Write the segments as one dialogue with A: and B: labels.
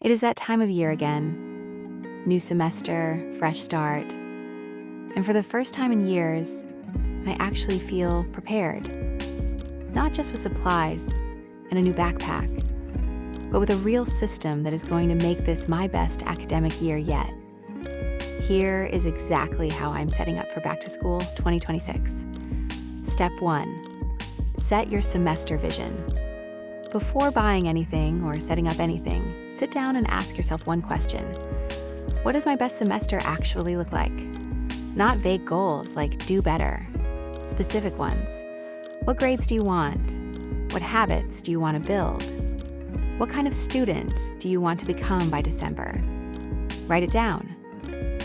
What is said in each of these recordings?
A: It is that time of year again. New semester, fresh start. And for the first time in years, I actually feel prepared. Not just with supplies and a new backpack, but with a real system that is going to make this my best academic year yet. Here is exactly how I'm setting up for Back to School 2026. Step 1, set your semester vision. Before buying anything or setting up anything, sit down and ask yourself one question. What does my best semester actually look like? Not vague goals like do better. Specific ones. What grades do you want? What habits do you want to build? What kind of student do you want to become by December? Write it down.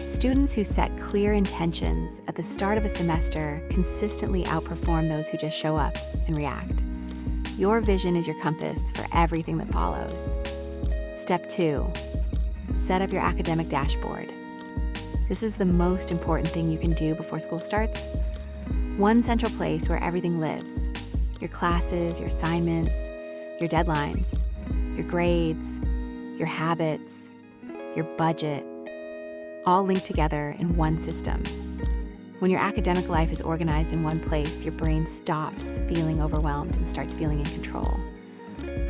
A: Students who set clear intentions at the start of a semester consistently outperform those who just show up and react. Your vision is your compass for everything that follows. Step 2, set up your academic dashboard. This is the most important thing you can do before school starts. One central place where everything lives. Your classes, your assignments, your deadlines, your grades, your habits, your budget, all linked together in one system. When your academic life is organized in one place, your brain stops feeling overwhelmed and starts feeling in control.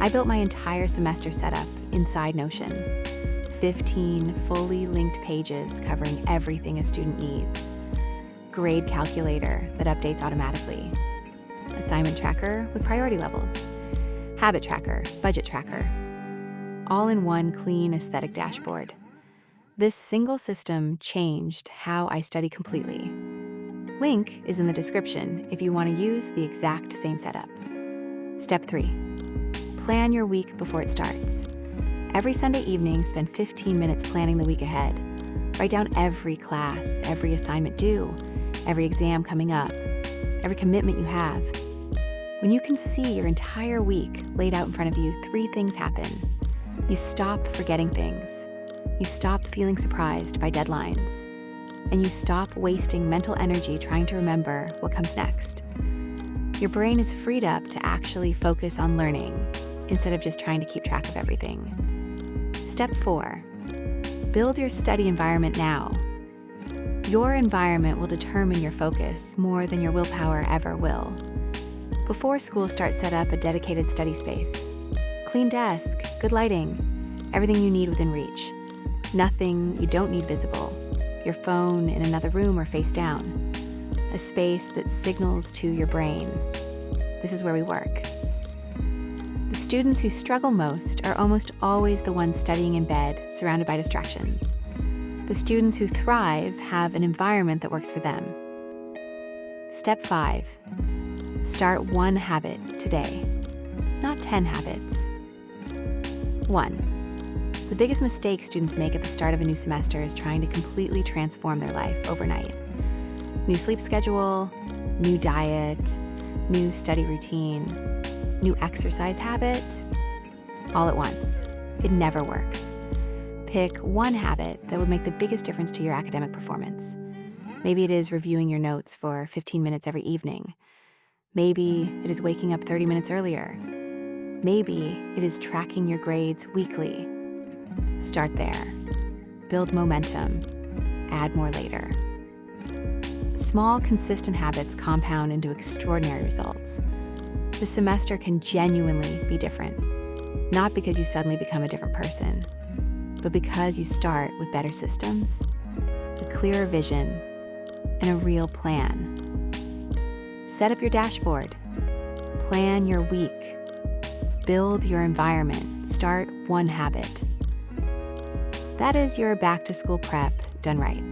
A: I built my entire semester setup inside Notion. 15 fully linked pages covering everything a student needs. Grade calculator that updates automatically. Assignment tracker with priority levels. Habit tracker, budget tracker. All in one clean, aesthetic dashboard. This single system changed how I study completely. Link is in the description if you want to use the exact same setup. Step 3, plan your week before it starts. Every Sunday evening, spend 15 minutes planning the week ahead. Write down every class, every assignment due, every exam coming up, every commitment you have. When you can see your entire week laid out in front of you, 3 things happen. You stop forgetting things. You stop feeling surprised by deadlines. And you stop wasting mental energy trying to remember what comes next. Your brain is freed up to actually focus on learning instead of just trying to keep track of everything. Step 4, build your study environment now. Your environment will determine your focus more than your willpower ever will. Before school starts, set up a dedicated study space. Clean desk, good lighting, everything you need within reach. Nothing you don't need visible. Your phone in another room or face down. A space that signals to your brain. This is where we work. The students who struggle most are almost always the ones studying in bed, surrounded by distractions. The students who thrive have an environment that works for them. Step 5, start one habit today, not 10 habits. 1. The biggest mistake students make at the start of a new semester is trying to completely transform their life overnight. New sleep schedule, new diet, new study routine, new exercise habit, all at once. It never works. Pick one habit that would make the biggest difference to your academic performance. Maybe it is reviewing your notes for 15 minutes every evening. Maybe it is waking up 30 minutes earlier. Maybe it is tracking your grades weekly. Start there. Build momentum. Add more later. Small, consistent habits compound into extraordinary results. The semester can genuinely be different, not because you suddenly become a different person, but because you start with better systems, a clearer vision, and a real plan. Set up your dashboard. Plan your week. Build your environment. Start one habit. That is your back to school prep done right.